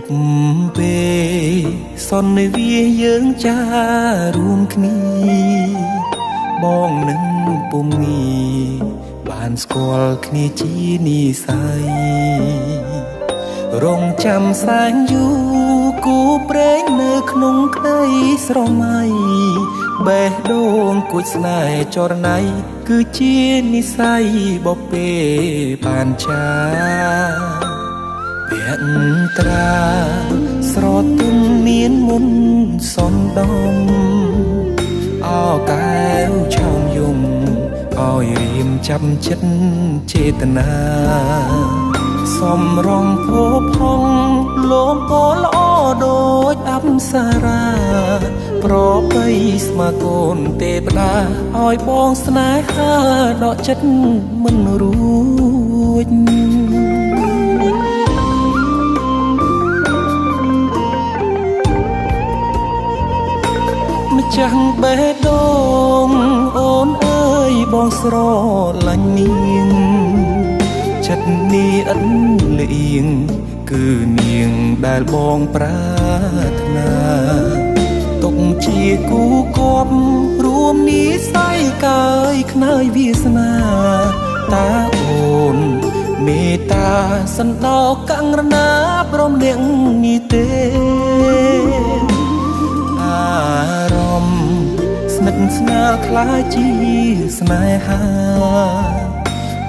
ប់ពេលសន្វាយើងចារួមគ្នាបងនឹងពុំងីបានស្គាល់គ្នាជានិស័យរងចាំសែនយូរគូព្រេងនៅក្នុងក្តីស្រមៃបេះដូងគួចស្នេហ៍ចរណៃគឺជានិស័យបពេបានចាភក្ត្រាស្រទុំមានមុនសនដំអោកែវឆោមយំឲ្យរៀមចាប់ចិត្តចេតនាសំរងភោផងលោមពោល្អដូចអប្សរាប្របីស្មាកូនទេវតាឲ្យបងស្នេហាដកចិត្តមិនរួចម្ចាស់បេះដូងអូនអើយបងស្រឡាញ់នាងចិត្តនេះឥតលៀងគឺនាងដែលបងប្រាថ្នាទុកជាគូគប់រួមនិស័យកាយខ្នើយវាសនាតាអូនមេត្តាសន្តោកករណាព្រមនាងនេះទេអារម្មណ៍ស្និទ្ធស្នាលខ្លាចជាស្នេហា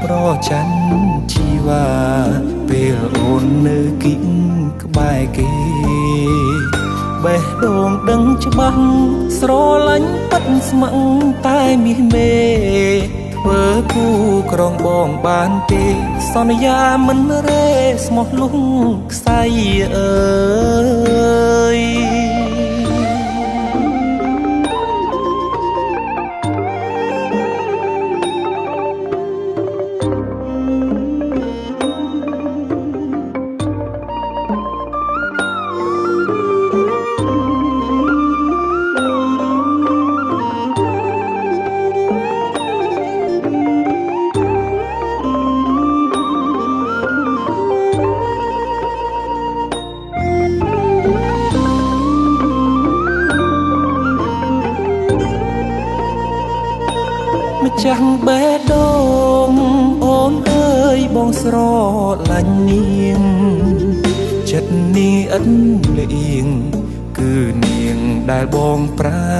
ប្រច័ណ្ឌជីវ៉ាពេលអូននៅគិតក្បែរគេបេះដូងដឹងច្បាស់ស្រឡាញ់ពិតស្ម័គ្រតែមាសមេធ្វើគូក្រុងបងបានទេសន្យាមិនរេស្មោះលុះខ្សែអើយចាស់បេះដូងអូនអើយបងស្រឡាញ់នាងចិត្តនេះឥតលៀងគឺនាងដែលបងប្រា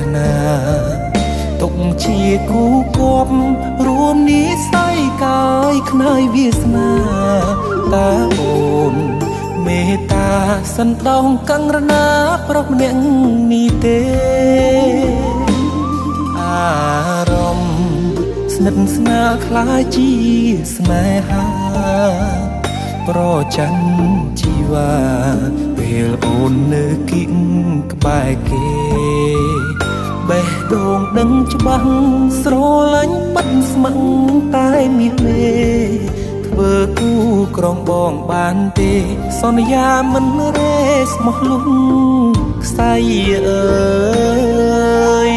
ថ្នាទុកជាគូគប់រួមនិស័យកាយខ្នើយវាសនាតាអូនមេត្តាសន្តោងកង្រណាប្រុសម្នាក់នេះទេអារម្មណ៍ស្និទ្ធស្នាលខ្លាចជាស្នេហាប្រច័ណ្ឌជីវ៉ាពេលអូននៅគិតក្បែរគេបេះដូងដឹងច្បាស់ស្រឡាញ់ពិតស្ម័គ្រតែមាសមេធ្វើគូក្រុងបងបានទេសន្យាមិនរេស្មោះលុះខ្សែអើយ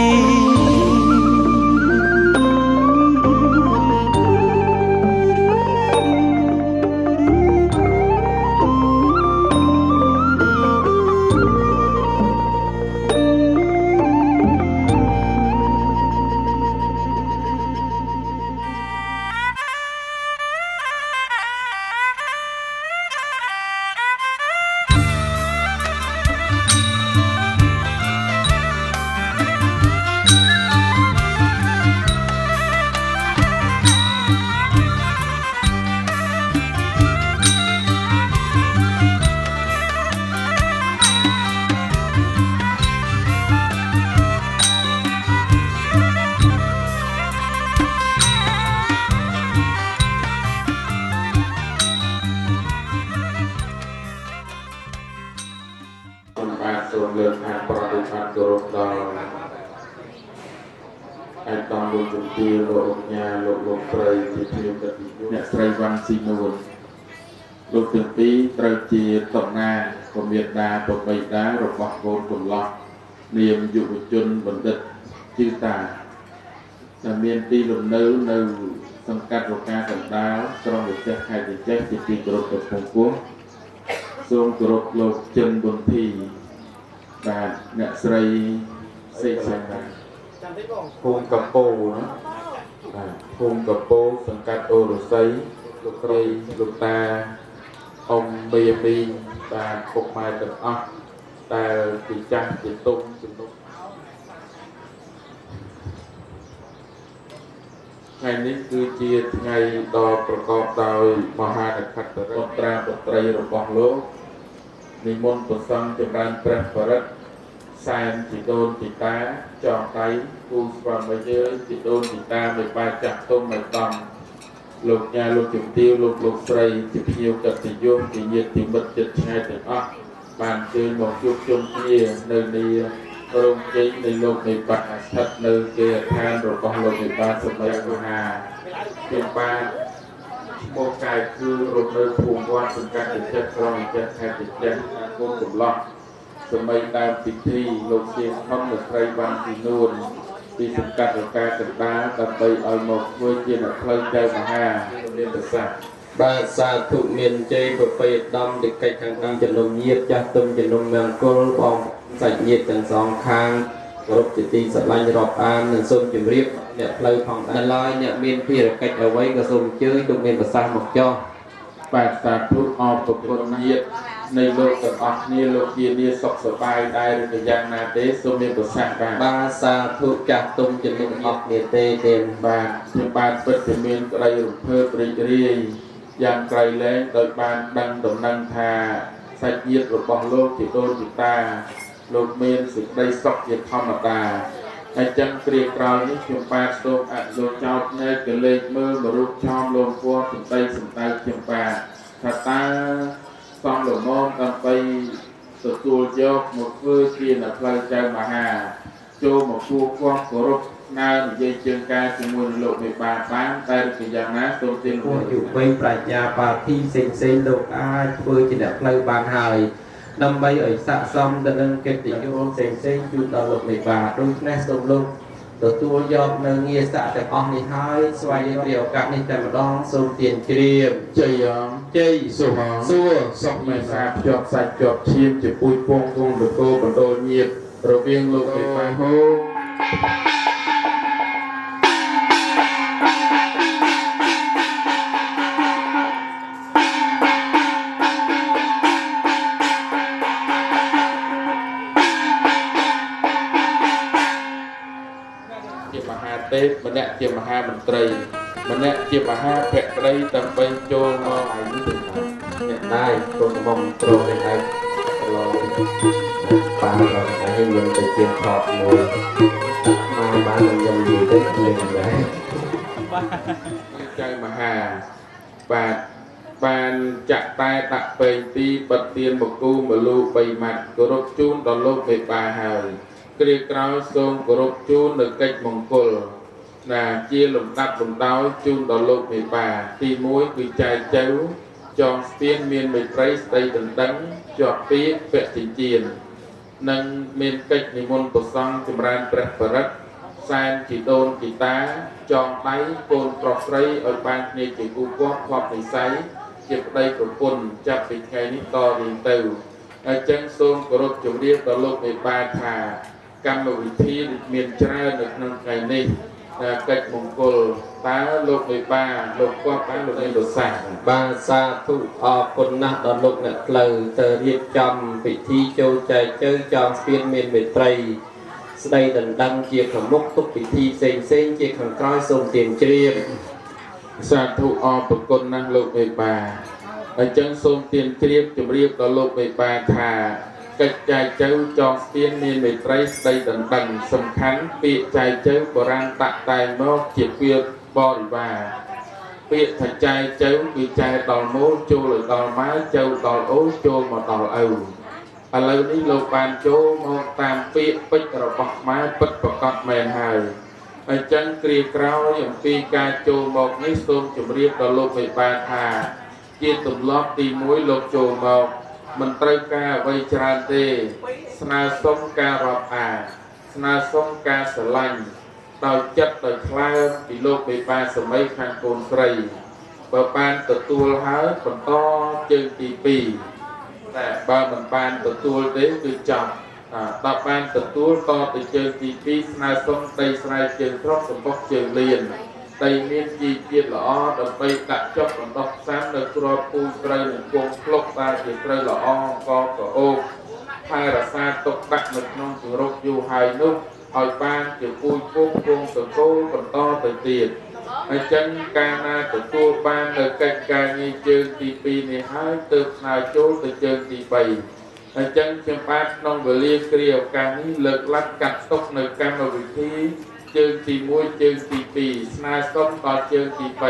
សូមលើកថាប្រតិបត្តិគោរពដល់ឯកឧត្តមលោកជំទាវលោករញ្ញាលោកព្រៃជាភ្ញៀវកិត្តិយសអ្នកស្រីវ៉ាន់ស៊ីនូនលោកទាំងពីរត្រូវជាតំណាងកុមារដាប្របីដារបស់កូនកុលឡោះនាមយុវជនបណ្ឌិតជឿតាដែលមានទីលំនៅនៅសង្កាត់រកាកណ្ដាលក្រុងវិចេះខេត្តវិចេះជាទីគោរពដ៏ខ្ពង់ខ្ពស់ស សូមគោរពលោកចិនបុន្ធីបាទអ្នកស្រីសេកសង្កាត់ភូមិកំពូណាបាទភូមិកំពូសង្កាត់អូរស័យលោកស្រីលោកតាអ៊ំមីមីបាទពុកម៉ែទាំងអស់ដែលជាចាស់ជាទុំជំនុំថ្ងៃនេះគឺជាថ្ងៃដ៏ប្រកបដោយមហានក្ខត្តរត្រាពុត្រីរបស់លោកនិមន្តព្រះសង្ឃចម្រើនព្រះបរិត្តសែនជីដូនជីតាចងដៃគូស្វាមីយើងជីដូនជីតាមិនបានចាស់ទុំមិនដំលោកញ៉ាលោកជំទាវលោកស្រីជាភ្ញៀវកតញ្ញូជាញាតិមិត្តចិត្តឆ្ងាយទាំងអស់បានជើញមកជួបជុំគ្នានៅនីរោងជ័យនៃលោកនៃបាក់ស្ថិតនៅគេឋានរបស់លោកនៃបាសម័យមហាជាបានមកកាយគឺរស់នៅភូមិវត្តសង្កាត់ចិត្តក្រុងចិត្តខេត្តចិត្តគុំកំឡោះសម័យដើមពិធីលោកជាស្នំលោកស្រីបានទីនួនពីសង្កាត់រកាកណ្ដាលដើម្បីឲ្យមកធ្វើជាអ្នកផ្លូវចៅមហាមានប្រសាទបាទសាធុមានជ័យប្រពៃដំដឹកកិច្ចខាងតាមចំណុំញាតចាស់ទុំចំណុំមង្គលបងសាច់ញាតទាំងសងខាងគោរពជាទីស្រឡាញ់រាប់អាននិងសូមជម្រាបអ្នកផ្លូវផងដែរឡើយអ្នកមានភារកិច្ចអ្វីក៏សូមអញ្ជើញលោកមានប្រសាសន៍មកចុះបាទសាធុអរគុណញាតនៃលោកទាំងអស់គ្នាលោកជានាសុខសប្បាយដែរឬយ៉ាងណាទេសូមមានប្រសាសន៍បាទសាធុចាស់ទុំចំណុំអស់គ្នាទេបាទខ្ញុំបានពិតជាមានក្តីរំភើបរីករាយយ៉ាងក្រៃលែងដោយបានដឹងដំណឹងថាសាច់ញាតិរបស់លោកជាដូនជាតាលោកមានសេចក្តីសុខជាធម្មតាហើយចឹងគ្រាក្រោយនេះខ្ញុំបាទសូមអនុលោកចោតនៅកលេចមើលរូបឆោមលោកពណ៌សំដីសំដៅខ្ញុំបាទថាតើសំលមនដើម្បីទទួលយកមកធ្វើជាអ្នកផ្លូវចៅមហាចូលមកគួរគាស់គោរពណើនិយាយជើងការជាមួយលោកមេបាបានតែជាយ៉ាងណាសូមទានពួកយុវ័យប្រាជ្ញាបាធីផ្សេងលោកអាចធ្វើជាអ្នកផ្លូវបានហើយដើម្បីឲ្យស័ក្តិសមទៅនឹងកិត្តិយសផ្សេងជូនដល់លោកមេបាដូច្នេះសូមលោកទទួលយកនៅងារស័ក្តិទាំងអស់នេះហើយស្វែងរកឱកាសនេះតែម្ដងសូមទានជ្រាបជ័យសុខសួរសុខមេសាភ្ជាប់សាច់ជាប់ឈាមជាពូជពងគង់នគរបណ្ដោញាតរវាងលោកមេបាហូទេម្នាក់ជាមហាមន្ត្រីម្នាក់ជាមហាភក្តីដើម្បីចូលមកឯនេះទៅអ្នកដែរកូនមុំត្រង់នេះឯងឡងបានដល់ហើយយើងទៅជាខកមួយមកបានខ្ញុំនិយាយទៅលេងដែរចៅមហាបាទបានចាក់តែដាក់ពេងទីបិទទៀនមកគូមលូ3ម៉ាត់គោរពជូនដល់លោកមេបាហើយគ្រាក្រោយសូមគោរពជូននៅកិច្ចមង្គលណាជាលំដាប់លំដោយជូនដល់លោកមេបាទី1គឺចែកចៅចងស្ពានមានមេត្រីស្ដីដណ្ដឹងជាប់ពាក្យពាក់ចិញ្ចៀននិងមានកិច្ចនិមន្តព្រះសង្ឃចម្រើនព្រះបរិត្តសែនជីដូនជីតាចងដៃកូនប្រុសស្រីឲ្យបានគ្នាជាគូគាស់ធ្លាប់និស័យជាប្តីប្រពន្ធចាប់ពីថ្ងៃនេះតរៀងទៅហើយចឹងសូមគោរពជម្រាបដល់លោកមេបាថាកម្មវិធីមានច្រើននៅក្នុងថ្ងៃនេះកិច្ចមង្គលតើលោកមេបាលោកគាត់បានលោកមានប្រសាសន៍បាទសាធុអរគុណណាស់ដល់លោកអ្នកផ្លូវទៅរៀបចំពិធីចូលចែកជើចងស្ពានមានមេត្រីស្ដីដណ្ដឹងជាប្រមុខទុកពិធីផ្សេងជាខាងក្រោយសូមទានជ្រាបសាធុអរគុណណាស់លោកមេបាអញ្ចឹងសូមទានជ្រាបជម្រាបដល់លោកមេបាថាកិច្ចចែកជើចងស្ពានមានមេត្រីស្ដីដណ្ដឹងសំខាន់ពាក្យចែកជើបុរាណតាក់តែងមកជាពាក្យបរិវារពាក្យថាចែកជើគឺចែកដល់មូលចូលដល់ម៉ែជើដល់អូចូលមកដល់ឪឥឡូវនេះលោកបានចូលមកតាមពាក្យពេចន៍របស់ម៉ែពិតប្រកបមែនហើយអញ្ចឹងគ្រាក្រោយអំពីការចូលមកនេះសូមជម្រាបដល់លោកមេបាថាជាទម្លាប់ទី1លោកចូលមកមិនត្រូវការអ្វីច្រើនទេស្នើសុំការរាប់អានស្នើសុំការស្រឡាញ់ដោយចិត្តដោយថ្លើមពីលោកមេបាសម័យខាងកូនស្រីបើបានទទួលហើយបន្តជើងទី2 แต่บางมันบานตัวตัวเด็กคือจับตาบานตัวตัวต่อไปเจอทีปีสนาสมไตสลายเจอครอบสมบัติเจอเรียนไตเมียนจีเกียรละอ้อดับไปตัดจบสมบัติซ้ำในครอบปูไตรหนึ่งวงคลกตาเจอไตรละอ้อกอกโอกไทยรัษาตกดักหนึ่งน้องจุรกอยู่หายนุ่มหอยปานเจอปูกุ้งกุ้งตัวโตคนต่อไปเตียนในจังการนาตัวตัวปานในการการเงี้ยเจอทีปีในหายเติบนาโจไปเจอทีไปจังเชียงปาดน้องเบลีเกลียวการนี้เลิกลัดกัดตกในการมาวิธีเจอทีมวยเจอทีปีสนาส้มต่อเจอทีไป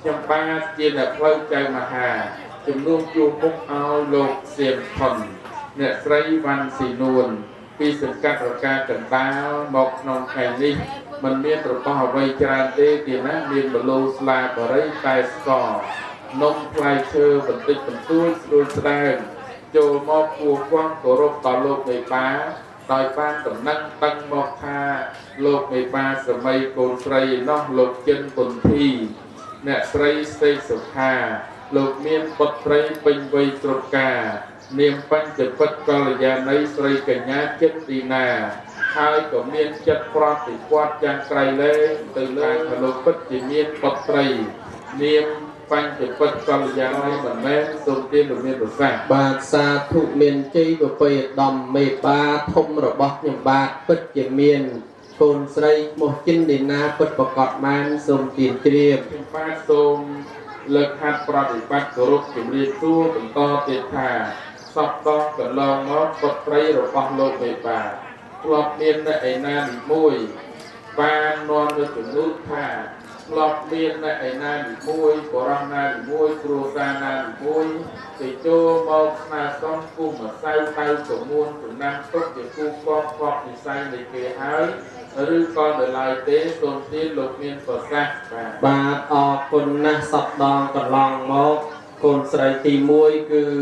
เชียงปาดเจียนเพลิงใจมหาจุ่มนุ่งจูมุกเอาโลกเสียมทนเนี่ยไตรวันสีนวลปีสังกัดประกาศกันตาหมกนองแผ่นนี้มันเมียนประกอบไว้จานเตเตียนะเมียนบลูสลาบริไตสกอนมพลายเชอร์บันติดบันตุ้ยดูแสดงโจมอกพัวกว้างโกรบต่อโลกในป่าต่อยป้านกับนั่งตั้งมอกคาโลกในป่าสมัยโกนไตรนอกโลกเจนปนทีเนี่ยไตรเสกสุภาโลกเมียนปดไตรเป็นไวตรกาเนียมปัญจปัจกรยาในไตรกัญญาเจตีนาหายก็เมียนจัดปราติกวาดจางไกลเลยตื่นลางโลกปัจจิเมียนปดไตรเนียมปัญจปัจกรยาในเหมือนแม่ทรงเตียนหรือเมียนประสาทบาทสาธุเมียนจีบไปดอมเมบาทมระบอบยมบาทปัจจิเมียนโกนไตรโมจินดินาปัจประกอบมันทรงเตียนเตรียมป้าทรงเลิกหัดปราติปัจกรุกจุเรียนตู้เป็นต่อเตถาสอบต้องกับลองมอปดไตรหรือปองโลกในป่ากลอบเมียนในไอ้นาหนีมุยปานนอนในจุดนู้นท่ากลอบเมียนในไอ้นาหนีมุยโบราณนาหนีมุยครูซานาหนีมุยติโจมอกนาซ้อมกุ้งมาใส่ไตสมมูลถึงนางตกเกี่ยวกุ้งกอกในใส่ในเกยหายหรือก่อนเดลายเต้ทรงที่หลบเมียนประสาทบาทออกคนนะสับดองกับลองมอกโกนใส่ตีมวยคือ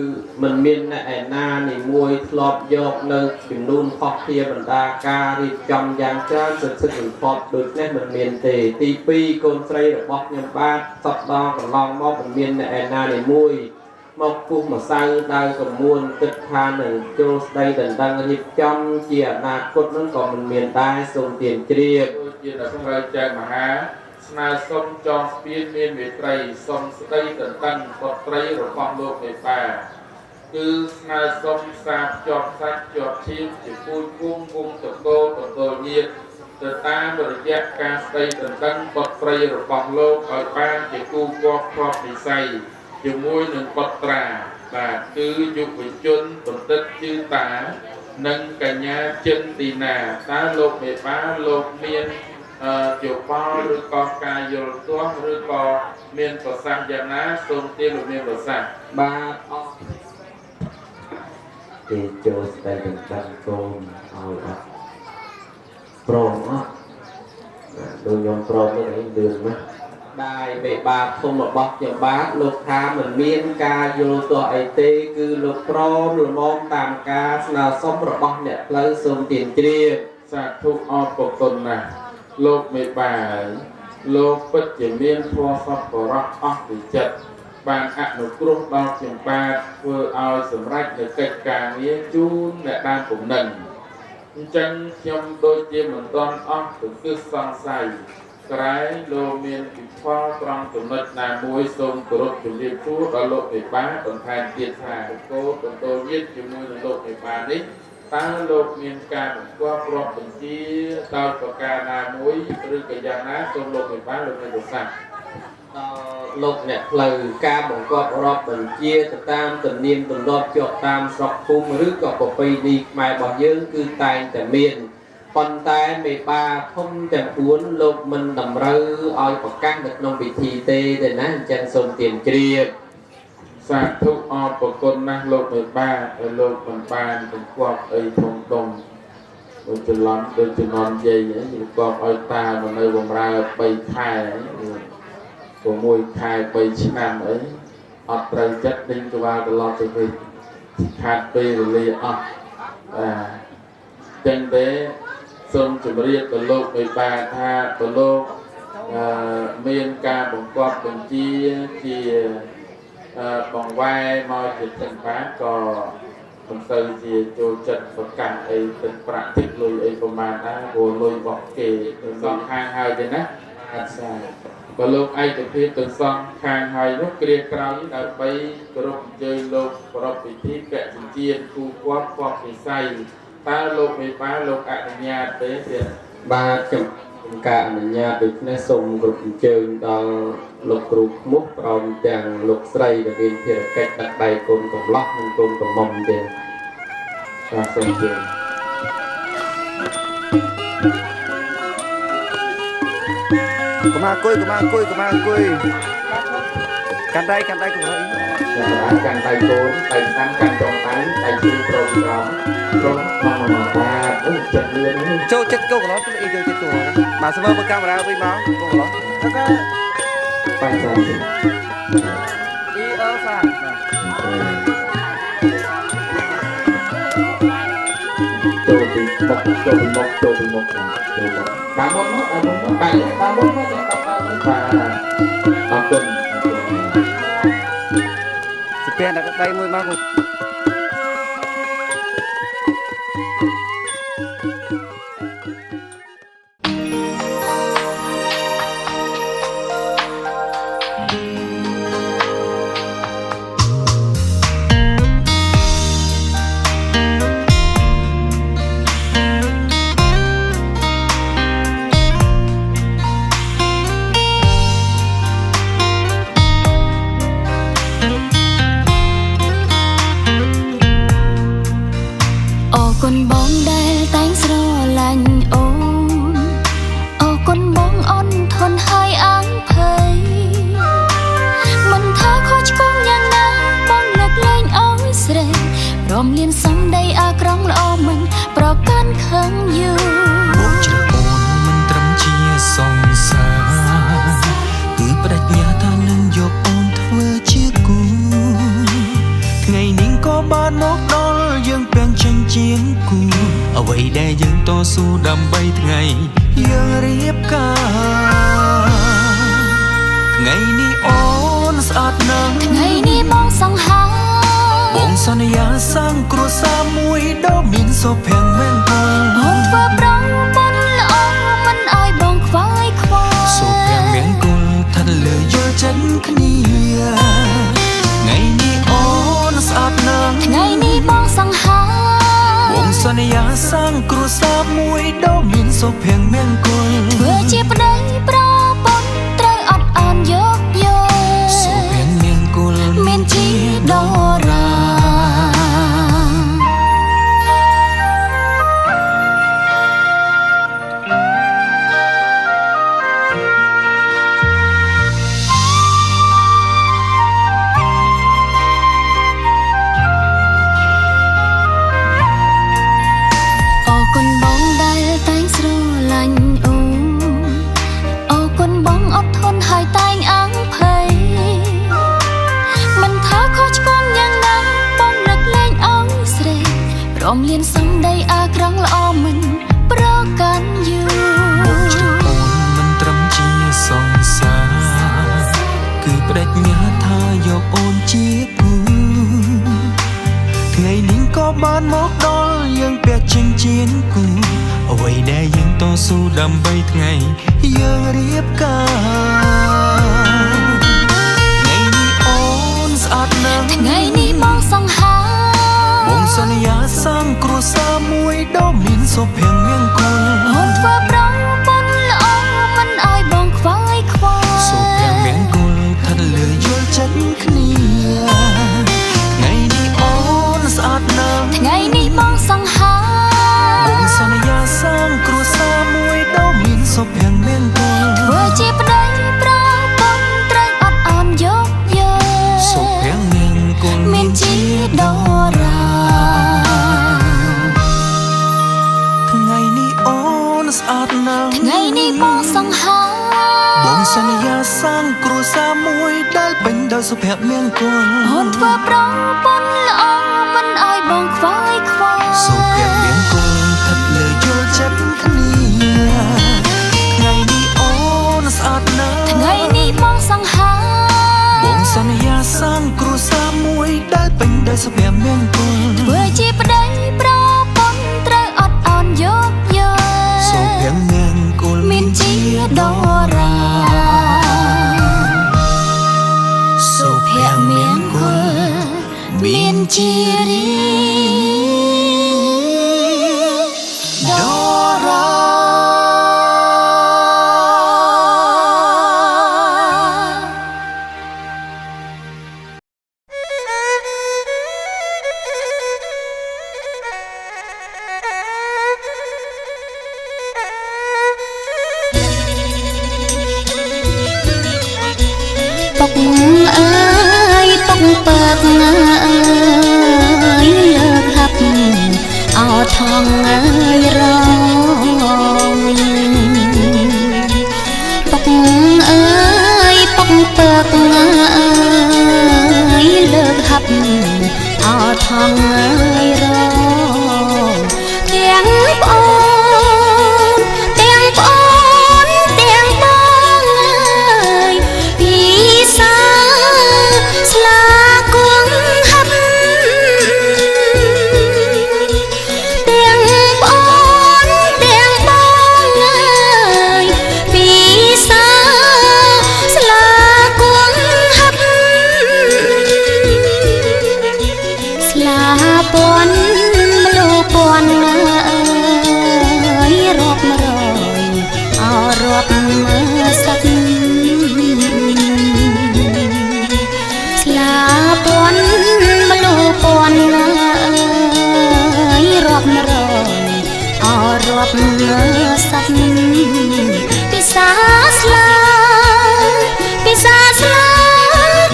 มันมีในแอนนาในมวยทลอบยกเลิกถึงนู่นพอกเทียบรรดาการีจำยางจ้าสุดสุดพอดดุดแน่มันมีนเตตีปีโกนใส่ระบบยำบ้านสับดองกับลองมอกมันมีในแอนนาในมวยมอกกุ้งมาใส่ได้กับมวลติดทานหนึ่งโจสได้ดันดังรีบจำเจียนาคตนั้นก็มันมีนได้ทรงเตียนเจียบเจียนพระเจ้ามหานาสมจอมเปลี่ยนเมียนเวทไรสมสไตตันตันปดไตรหรือปองโลกในป่าคือนาสมสาบจอบสักจอบชีพจะพูดกุ้งกุ้งตะโกตะโกเยียดตะตาบริยะการสไตตันตันปดไตรหรือปองโลกเอาป้านจะกู้กอกครอบในใส่จะมวยหนึ่งปดตราบาคือยุควิจุนปดตึกชื่อตานังกัญญาเจนตีนาตาโลกในป่าโลกเมียนจุป้าหรือกอกายโยตัวหรือกอเมียนประสานยานะทรงเตียหรือเมียนประสานบาทออกเตโจสได้เป็นการโกนเอาละโปร่งอ่ะดูยมโปร่งไม่ได้ดื่มไหมได้เบบาทงมาบอกอย่างบาทลูกค้าเหมือนเมียนกาโยตัวไอเตคือลูกโปร่งหรือมองตามกาสนาส้มระบอกเนี่ยเลยทรงเตียนเตรียมสาธุออกปกตนนะโลกไม่บายโลกปัจเจเมียนทัวฟักปรักออกติจัดบางอนุกรุบดอกเฉียงปาเพื่อเอาสำรักในกิจการนี้จูนในด้านผมหนึ่งจังเชื่อมโดยเจียเหมือนตอนออกถึงคือสังใส่ไกรโลเมียนติดข้อตรังตุนนามวยทรงกรุบจุดเรียนชูดโลกไม่บายต้นแทนเตียนหาโกต้นโตยึดจุดมือในโลกไม่บายนี้ตาโลกเมียนการว่าพร้อมเป็นที่ตาประกาศนามวยหรือกยานะทรงโลกในบ้านโลกในดุสันโลกเนี่ยเลยการบอกว่ารอบเป็นเชี่ยจะตามตันเนียนตันรอบจบตามสอบคุมหรือก็ปไปดีหมายบอกเยอะคือตายแต่เมียนปนตายไม่ปาthôngแต่พูนโลกมันดำรืออ้อยประกันกับน้องพิธีเตแต่นั้นจันทร์ทรงเตียนเจียบสาธุออกปกตินะโลกไม่บ้าโลกมันปานเป็นควบไอ้ทงดงโดยจะล้อมโดยจะนอนเย่เนี่ยอยู่กอบไอ้ตามันในวงราไปไทยตัวมวยไทยไปชินามไอ้อดใจจัดดิ้งตัวตลอดไปขาดไปเลยจังเต้ทรงจุเรียกตัวโลกไม่บ้าท่าตัวโลกเมียนการบ่งกอบบ่งเจีย បងវ៉ែមកជាចិនបានក៏មិនទៅជាចូលចិត្តប្រកាន់អីទឹកប្រាក់ទឹកលុយអីប្រមាណដែរព្រោះលុយរបស់គេទៅសងខាងហើយទេណាអត់សាក៏លោកឯកភាពទៅសងខាងហើយនោះគ្រាក្រោយដើម្បីគោរពអញ្ជើញលោកប្រពៃពិធីពាក់ចិញ្ចៀនគូគាត់គាត់ពិស័យតើលោកមេបាលោកអនុញ្ញាតទេទៀតបាទខ្ញុំការអនុញ្ញាតដូចនេះសូមគោរពអញ្ជើញដល់លោកគ្រូខ្មុះព្រមទាំងលោកស្រីដែលមានភារកិច្ចដាក់ដៃកូនកំឡោះនិងកូនកំមុំទៀតបាទសូមអញ្ជើញកុំអង្គុយកាន់ដៃកុំឲ្យកាន់ដៃកូនដៃស្ដាំកាន់ចុងដៃដៃជើងប្រមមកបាទអូចិត្តលឿនចូលចិត្តគោកន្លោះទៅអីចូលចិត្តគោកន្លោះបាទស្មើមើលកាមេរ៉ាវិញមកគោកន្លោះទៅក៏បាទបាទអ៊ីអឺសាចូលពីមុខតាមមុខបាទអរគុណស្ពានដាក់ដៃមួយមកអ្វីដែលយើងតស៊ូដើម្បីថ្ងៃយើងរៀបការថ្ងៃនេះអូនស្អាតណាស់ថ្ងៃនេះបងសង្ហាបងសន្យាសាងគ្រួសារមួយដ៏មានសុភមង្គលបងធ្វើប្រងបុណ្យល្អមិនឲ្យបងខ្វាយខ្វល់សុភមង្គលឋិតលើយល់ចិត្តគ្នាថ្ងៃនេះអូនស្អាតណាស់ថ្ងៃនេះបងសង្ហាបងសន្យាសាងគ្រួសារមួយដ៏មានសុភមង្គលធ្វើជាប្តីប្រពន្ធត្រូវអត់អានយកសុភមង្គលមានជីដូរ៉ារំលៀនសំដីអាក្រង់ល្អមិនប្រកាន់យូរបងជ្រើអូនមិនត្រឹមជាសង្សារគឺបដិញ្ញាថាយកអូនជាគូថ្ងៃនេះក៏បានមកដល់យើងពាក់ចិញ្ចៀនគូអ្វីដែលយើងតស៊ូដើម្បីថ្ងៃយើងរៀបការថ្ងៃនេះអូនស្អាតណាស់ថ្ងៃនេះបងសង្ហាបងសន្យាសាងគ្រួសារមួយដ៏មានសុភមង្គលអូនធ្វើប្រងបុណ្យល្អមិនឲ្យបងខ្វាយខ្វល់សុភមង្គលឋិតលើយល់ចិត្តគ្នាថ្ងៃនេះអូនស្អាតណាស់ថ្ងៃនេះបងសង្ហាបងសន្យាសាងគ្រួសារមួយដ៏មានសុភមង្គលធ្វើជាប្តីប្រពន្ធត្រូវអត់អានយកសុភមង្គលមានជីដូរ៉ាស្អាតណាស់ថ្ងៃនេះបងសង្ហាបងសន្យាសាងគ្រួសារមួយដែលពេញដោយសុភមង្គលអូនធ្វើប្រងបុណ្យល្អមិនឲ្យបងខ្វាយខ្វល់សុភមង្គលឋិតលើយល់ចិត្តគ្នាថ្ងៃនេះអូនស្អាតណាស់ថ្ងៃនេះបងសង្ហាបងសន្យាសាងគ្រួ សុភមង្គលធ្វើជាប្តីប្រពន្ធត្រូវអត់អន់យកយក សុភមង្គលមានជាដរាសុភមង្គលមានជារីដរា ตกเอ้ยตกเปิกเอ้ยเลิกหับเอาทองเอ้ยรองตกเอ้ยตกเปิกเอ้ยเลิกหับเอาทองเอ้ยรองเตียงปอนเตียงปอนเตียงปอนเอ้ยพี่สาสลากวงหับเตียงปอนเตียงปอนเอ้ยพี่สาสลากวงหับสลาปอนมลูปอนเอ้ยรบมารอยเอารบมือสักสลาปอนมลูปอนเอ้ยรบมารอยเอารบมือสักพิสาสลาพิสาสลา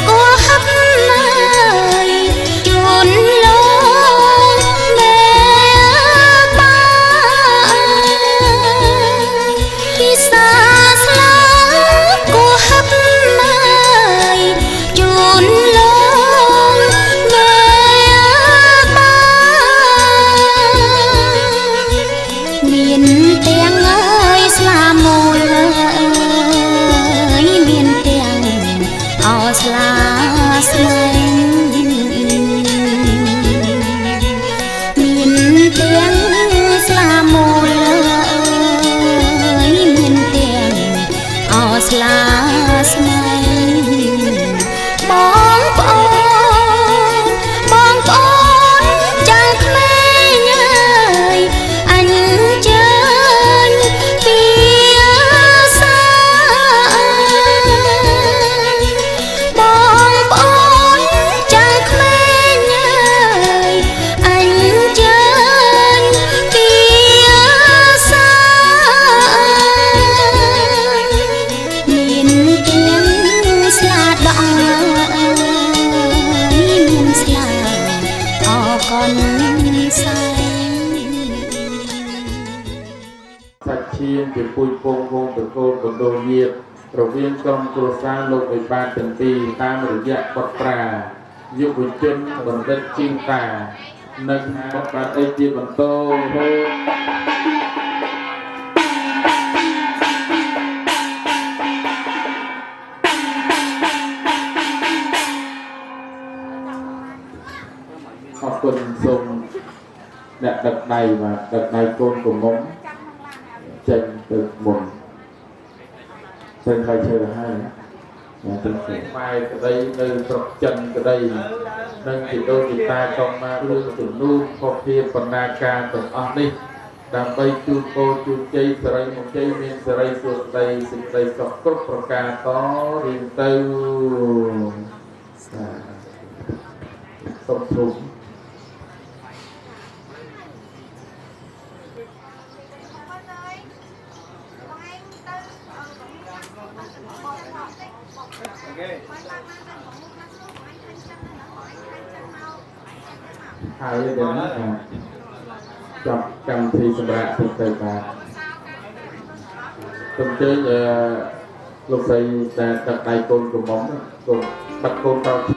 ก็หับเลยจุนลงแม่บ้านพิสาสลาก็หับเลยจุนลงแม่บ้านมีนเตียงเอ้ยสลาโมเลยมีนเตียงเอาสลาสมัยมีนเตียงสลาโมเลยมีนเตียงเอาสลาสมัยบองปอนบองปอนจังแม่เอ้ยอันเจิญเปียสาบองปอนจังแม่เอ้ยอันเจิญเปียสามีนเตียงสลาดองเอ้ยมีนสลาออกก่อนใส่ សាច់ឈាមជាពុយពងវងតកូលបណ្ដូលញាតរវាងក្រុមគ្រួសារលោកវិបាលទាំងពីរតាមរយៈបទប្រាយុវជនបណ្ឌិតជាងតានិងបទប្រាអីជាបន្តអរគុណសូមអ្នកដឹកដៃបាទដឹកដៃកូនកំមុំចេញទៅមុនពេញហើយជឿហើយណាទាំងផ្លែក្តីនៅស្រុកចិនក្តីនិងជីដូនជីតាកុំមករឿងជំនួសខុសភាពបណ្ណាការទាំងអស់នេះដើម្បីជូនពរជូនជ័យសិរីមង្គលមានសិរីសុខស្ដីសេចក្តីសុខគ្រប់ប្រការតរៀងទៅសូមជូន ហើយដល់ចាប់កម្មវិធីសម្រាប់ទៅបាទសូមអញ្ជើញលោកស្រីដែលដឹកដៃកូនកំមុំកូនបាត់កូនតោ เ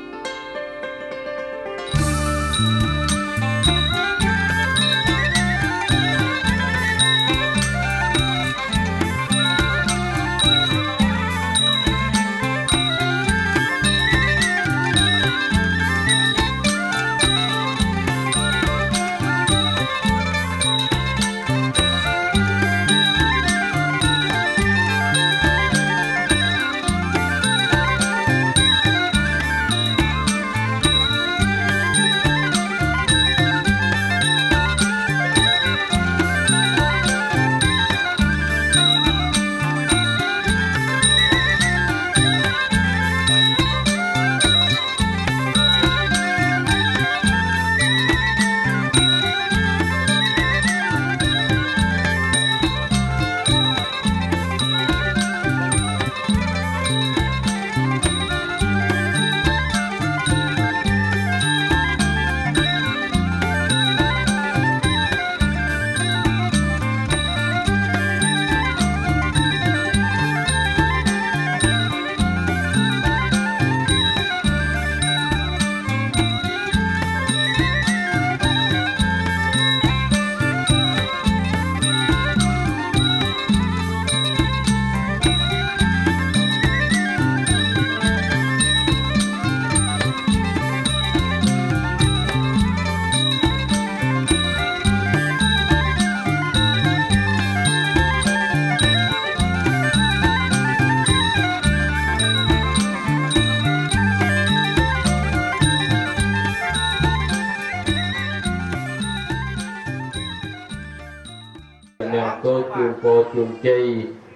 ពរជូនជ័យ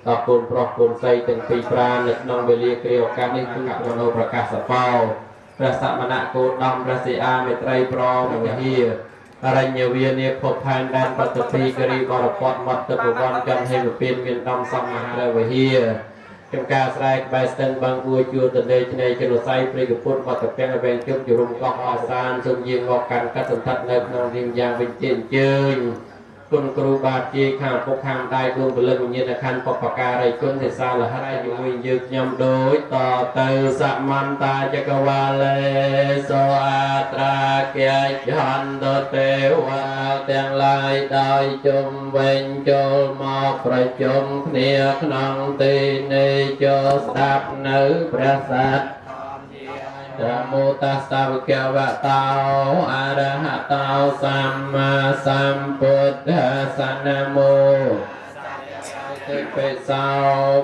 ដល់កូនប្រុសកូនស្រីទាំងពីរប្រាណនៅក្នុងវេលាគ្រាឱកាសនេះគឺមនោប្រកាសសបោព្រះសមណៈគោដំព្រះសិអាមេត្រីប្រមវិហារអរញ្ញវានាភពផែនដែនបត្តពីគិរីបរពតវត្តពវ័នចន្ទហេមពៀនមានដំសំមហាវិហារចំការស្រែកបែស្ទឹងបឹងអួយជួរទន្លេឆ្នេរជលស័យព្រៃកពុតវត្តពាំងវែងជប់ជារំកោះអសានសូមយាងមកកាន់កាត់សន្ធិដ្ឋនៅក្នុងរៀងយ៉ាងវិញទៀនជើញគុណគ្រូបាជាខាងពុកខាងដៃដួងពលិវិញ្ញាណខណ្ឌបពការីគុណសិសាលហរៃជាមួយយើងខ្ញុំដូចតទៅសមន្តាចក្រវាលេសោអាត្រាគិច្ចន្តទេវតាទាំងឡាយដោយជុំវិញចូលមកប្រជុំគ្នាក្នុងទីនេះចូលស្ដាប់នៅព្រះសត្យនមោតាសវកវតោអរហតោសម្មាសម្ពុទ្ធស្សនមោតិពិសោ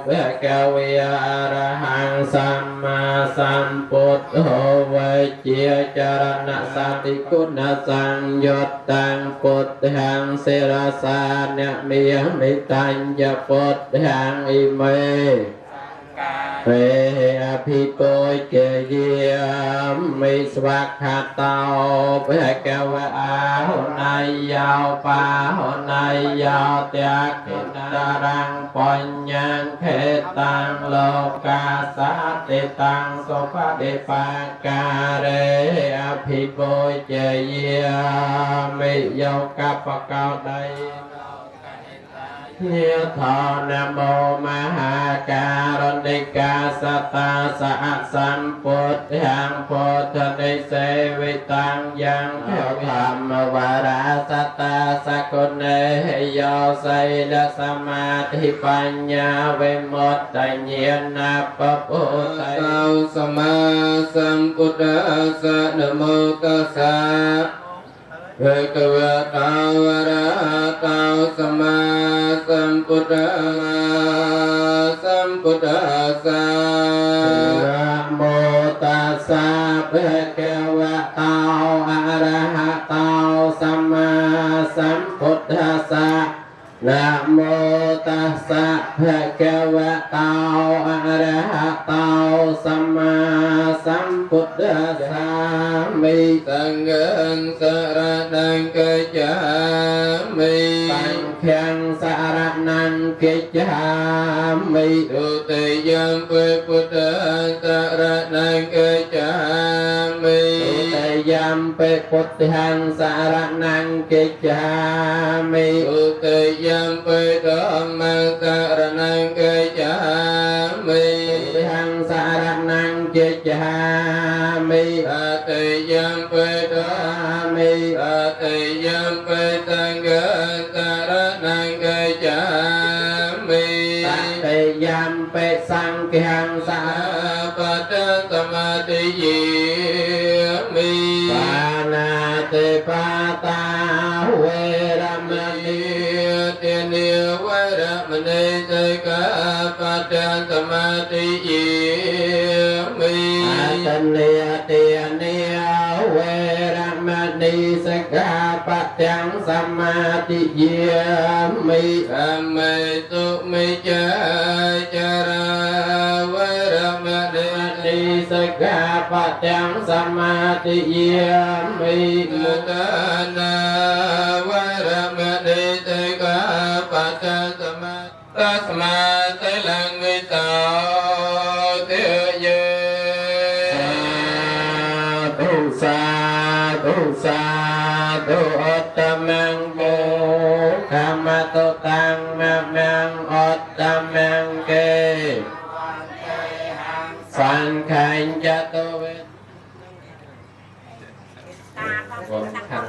ភគវេអរហង្គសម្មាសម្ពុទ្ធោវេជាចរណសតិគុណសង្យុតតាំងពុទ្ធាំសិរសានមេមិតញ្ញពុទ្ធាំអ៊ីមេពេអភិពុជយាមិស្វាខាតោភគវអាហុណៃយោបាហុណៃយោតេកិនរងបញ្ញខេតាំងលោកាសាតិតាំងសុបដិបាការេអភិពុជយាមិយោកបកោដៃញាថនមោមហាការណិកាសតាសហសម្ពុទ្ធាំពុទ្ធនិសេវិតាំងយ៉ាងភធម្មវារាសតាសគុណេយោសីលសមាធិបញ្ញាវិមុតតញ្ញាណបពុទ្ធោសមាសម្ពុទ្ធស្សនមោតស្សៈភគវតោអរហតោសម្មាសម្ពុទ្ធស្សៈនមោតាសៈភគវតោអរហតោសម្មាសម្ពុទ្ធស្សៈនមោតាសៈភគវតោអរហតោសម្មាសម្ពុទ្ធស្សៈមិសង្ឃងសារណង្កច្ឆាមិសង្ឃងសារណង្កច្ឆាមិទុតិយំពេពុទ្ធសារណង្កច្ឆាមិទុតិយំពេពុទ្ធសារណង្កច្ឆាមិទុតិយំពេធម្មសារណង្កច្ឆាមិទុតិយំសារណង្កច្ឆាមិអតិយំពេធម្មមិអតិយំពេសង្ឃសារណង្កច្ឆាមិអតិយំពេសង្ឃសារបតសមាទិយាមិបាណាតិបាតាវេរមណីទានាវរមណីសិក្ខាបទសមាទិយាមិអតនេទានាវេរមណីសិក្ខាបទសមាទិយាមិអមេសុមិចាចរាវរមណីសិក្ខាបទសមាទិយាមិមុទនាវរមណីសិក្ខាបទសមាតស្មាសិលង្វិតោទេយេសាធុអត្តមង្កោធម្មតុតាំងមង្អត្តមង្កេសង្ខញ្ចតវេคนขัน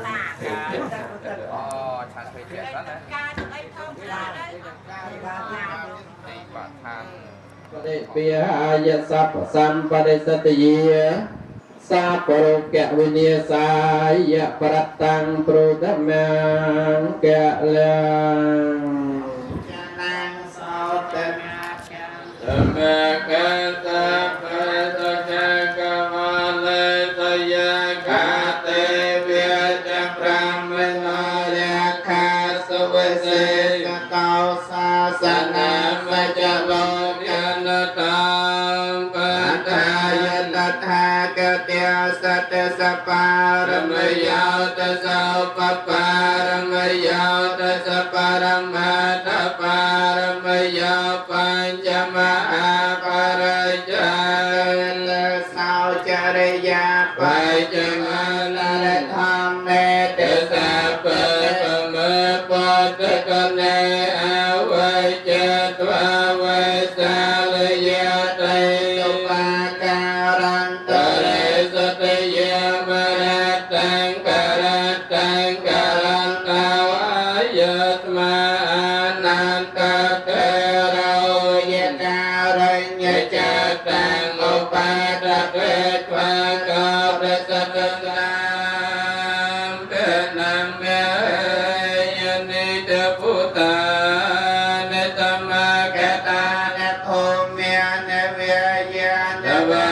อ๋อชันไปเจ็ดแล้วนะบาททางปฏิปิยสัพสัมปฏิสติเยสัพปรุกะวินิสายะปรัตตังปรุธมังกะลังจังโสตนะธรรมะกัสสะปะตะจักกะวะเลตยะกะเตเวจะพรามโนเรขาสเวเสกะตาสา ตสัพปารมโยตัสสะอุปปารมโยตัสสะปรมัตถปารมโยปัญจมหาปริจจตัสสะจริยาปัจจมานันธรรมเนตัสสะปะปะมะปัตตะกะเนอวัจจตวะเวสาลยะเตอุปาการันตเรสตยมรัตตังกรัตตังกรันตาวายตมานันตเตโรยะการัญญะจัตตังอุปาทะเตวะกะปะสัตตังเตนัมเมยนิจพุตาเนตมะกตาเนโทเมียเนเวียยะเนวะ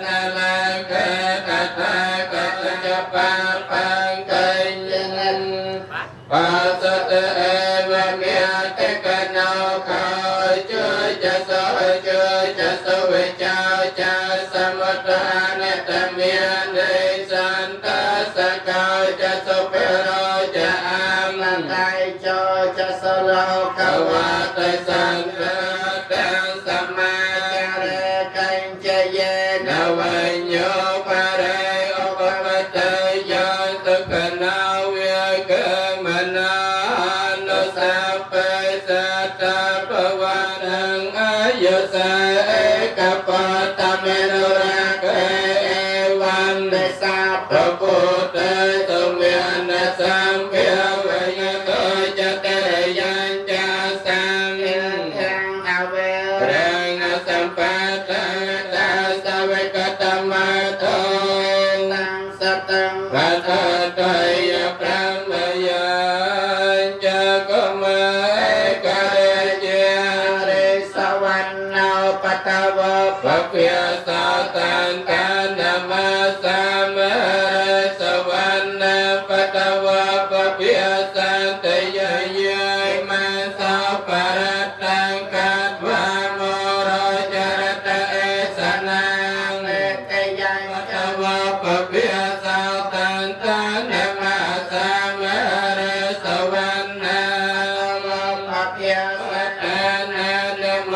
นะละกะตะตะกะตะจะปะปังกัญญนันปัสสะเตเอวะเมียเตกะโนขะเจจะสะเจจะสะเวจาจะสมุทธาเนตเมียเนสันตัสสะกะจะสุเปโรจะอามันไตโจจะสโลกวะไตสันเตตังสัมมาจาระกัญจเยนะวัญโยปะเรอุปปัตตยันตุกนาเวกมนานุสัพเพสัตตะปวันังอายุสะเอกปัตตเมนุระเกเอวันเดสัพพะพุทธตุเมียนะสัมเพียวเวยโตจะเตยัญจาสังเทังอเวรังอสัมปัตตะตาสเวกตมะโตตังสัตตังปัตตะยะพระมยัญจะกมะกะเรเจเรสวรรณัปปตวะภะเพียสาตังกานะมาสัมเรสวรรณัปปตวะภะเพียสันตยะเยมัสสะปะระตังกัตวะโมโรจรตะเอสนังเนตยังตวะภะเพียสัตันตานะมาสัมเรสวรรณัภะเพียสัตตานะนะโม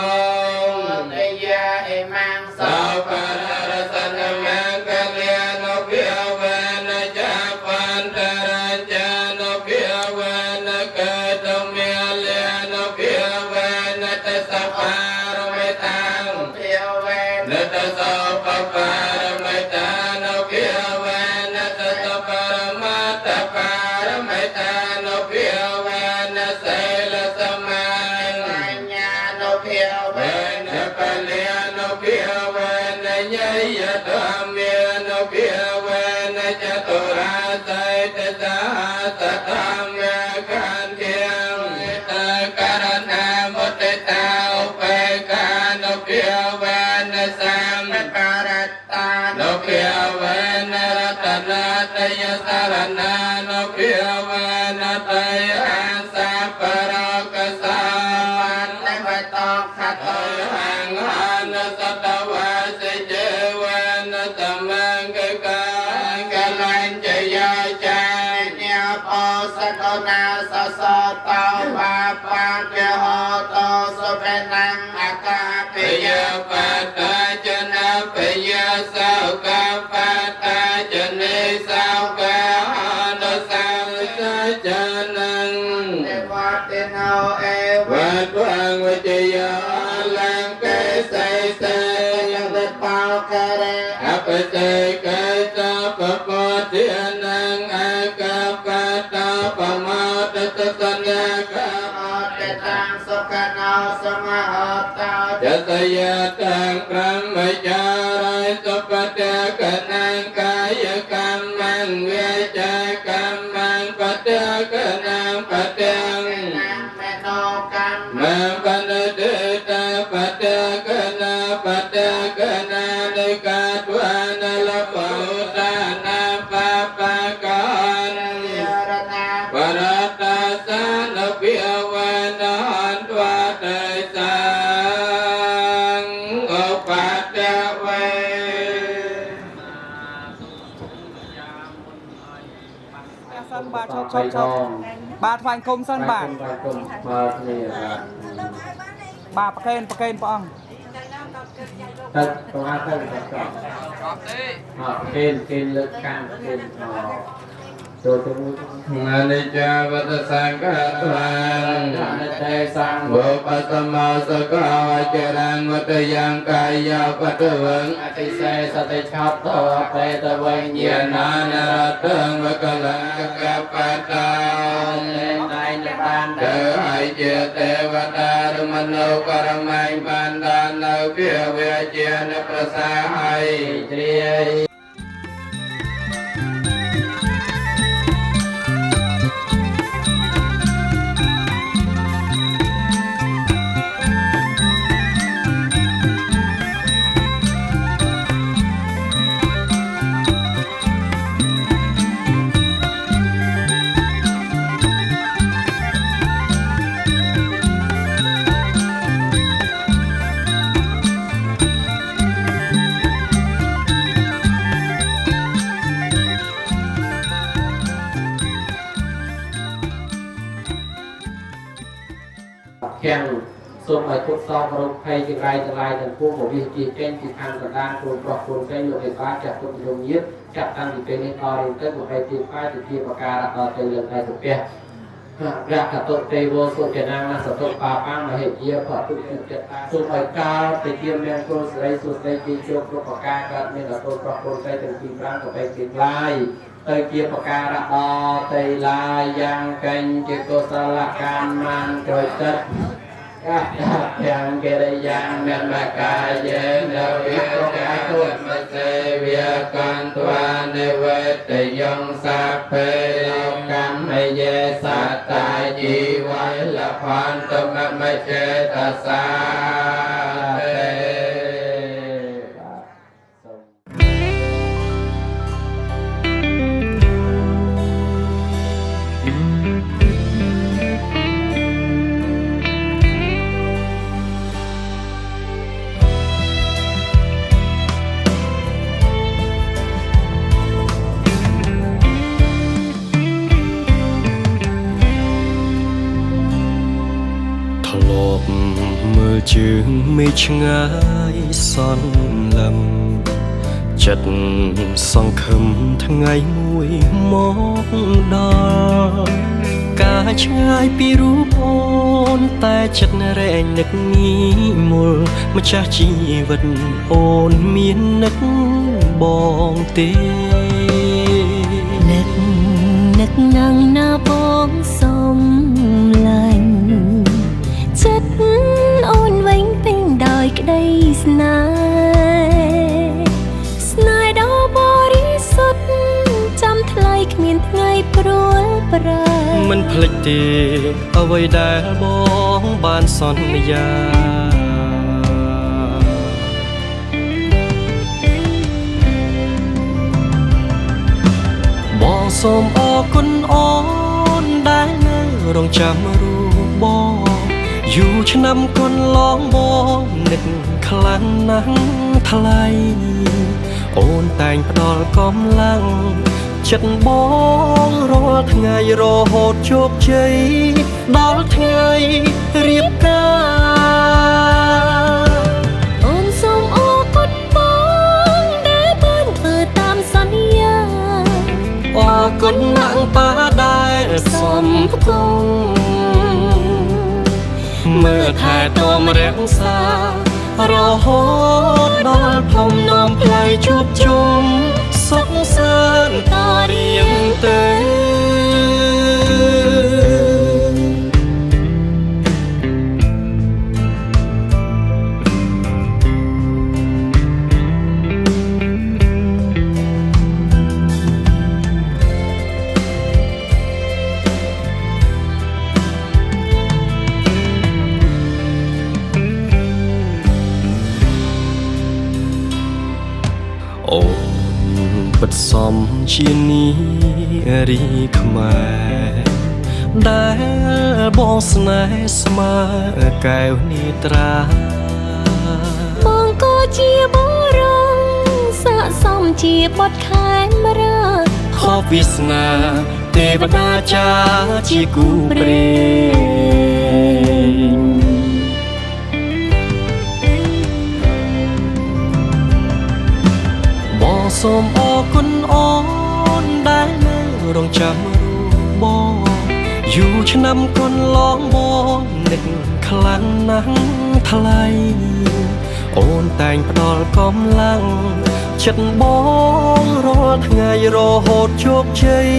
เตยะเอมังสัพพะรสนะมังคะเลียโนเพียวเวนะจะปันตรัญญาโนเพียวเวนะเกตุเมียเลียโนเพียวเวนะตสัพพารมิตังเพียวเวนะตสัพพปารมิตาโนเพียวเวนะตสัพปารมัตถปารมิตาโนเพียวเวนะเสลสมัยปัญญาโนเพียวเวนะปัญญาโนเพียวเวนะยยะธรรมเมโนเพียวเวนะจตุราสัยตสาสะธรรมเมขันเทียมตะการณามุตตาอุเปกาโนเพียวเวนะสัมการตตาโนเพียวเวนะรัตนาตยสารนาโนเพียวเวนะตยัสสะปะโรกสาวันในใบตองขัดตหังหันสัตวะสิเจเวนะตมังกะกะลัญจยาจาญาโพสโตนาสสตวะปัจเจโหโตสุเปนังอากาปิยปัตตาจนะปิยสังกะปัตตาจนิสังกะหานุสังสัจจนังเทวะเตโนเอวัตวังวิจยาลังเกสัยเสยังเตปาคาเรอภิเษกสัพพะโพธินังอากาปัตตาปะมาตตสนะกะเตตังสุขโนสมหตาจะสยตังพระมจารัยสุปเตกนังกายกรรมังเวจกรรมังปเตกนังปเตงมังปนเดตาปเตกนาปเตกนาในกาตวานลปุตานาปะปะกันปรัตตาสานเพียวเวนหันตวะเตสังอุปัตตะเว សិនបាទឈប់បាទថ្វាយគុំសិនបាទ គុំបើគ្នាបាទប្រកេនព្រះអង្គ ទៅប្រហែលទៅចប់ទេគេលើកកាន់គេចូលទៅអនិច្ចាវតសង្ខារានអនិច្ចេសង្ឃវបសមោសកោចរានវតយ៉ាងកាយវតវងអតិសេសតិឆប់តបេតវិញ្ញាណនរតងវកលង្កកបតាលេណៃនបានទៅឲ្យជាទេវតារមនោករមៃបានដាននៅវាវិជានប្រសាឲ្យជ្រាយ ខាងសូមឲ្យគ្រប់សពរោគភ័យចង្រៃទាំងឡាយទាំងពួងមកវិជាចេញពីខាងកណ្ដាលគូប្រុសគូស្រីលោកឯកាចាក់ទុកយមញាតចាប់តាំងពីពេលនេះដល់រៀងទៅមកឲ្យទីផ្កាទៅជាប្រការដល់ទៅលើឯទៅផ្ទះព្រះកតុទេវសុចនាសតុបាបាមហេជាផតុចិត្តសូមឲ្យកាលទៅជាមានគូស្រីសុស្ដីជាជោគគ្រប់ប្រការកើតមានដល់ប្រុសគូស្រីទាំងពីរប្រាំក៏ไปទីផ្លាយទៅជាប្រការដល់ទៅឡាយ៉ាងកេញជាកុសលកម្មមានចូលចិត្ត យ៉ាងកិរិយាមានមកាយេនៅវិប្រកាទុមសេវាកន្ត្វានិវេតយងសាភេកម្មយេសតាជីវៃលផន្តមមចេតសាទេ មើលជើងមេឃឆ្ងាយសន្លឹមចិត្តសង្ឃឹមថ្ងៃមួយមកដល់ការឆ្ងាយពីរូបអូនតែចិត្តរែងនឹកងាយមុលម្ចាស់ជីវិតអូនមាននឹកបងទេនឹកណាំងណាបងសុំឡាញ់ចិត្តអូនវិញពេញដោយក្តីស្នេហ៍ដ៏បរិសុទ្ធចាំថ្លៃគ្មានថ្ងៃព្រួលប្រែមិនភ្លេចទេអ្វីដែលបងបានសន្យាបងសូមអរគុណអូនដែលនៅរងចាំរូបបងយូរឆ្នាំកន្លងបងនឹកខ្លាំងណាស់ថ្លៃអូនតែងផ្ដល់កម្លាំងចិត្តបងរាល់ថ្ងៃរហូតជោគជ័យដល់ថ្ងៃរៀបការអូនសូមអរគុណបងដែលបានធ្វើតាមសន្យាអរគុណណាស់ប៉ាដែលសំផ្គុំមើលថែទាំរក្សារហូតដល់ផ្លុំនាំផ្លូវជួបជុំសុខសាន្តតរៀងទៅ អូនពិតសំជានារីខ្មែរដែលបងស្នេហ៍ស្មើកែវនេត្រាបងក៏ជាបុរសស័ក្តិសមជាបុត្រខេមរាខប់វាសនាទេ ទេវតាចាជាគូព្រេងបងសូមអរគុណអូនដែលនៅរងចាំរូបបងយូរឆ្នាំកន្លងបងនឹកខ្លាំងណាស់ថ្លៃអូនតែងផ្ដល់កម្លាំងចិត្តបងរាល់ថ្ងៃរហូតជោគជ័យ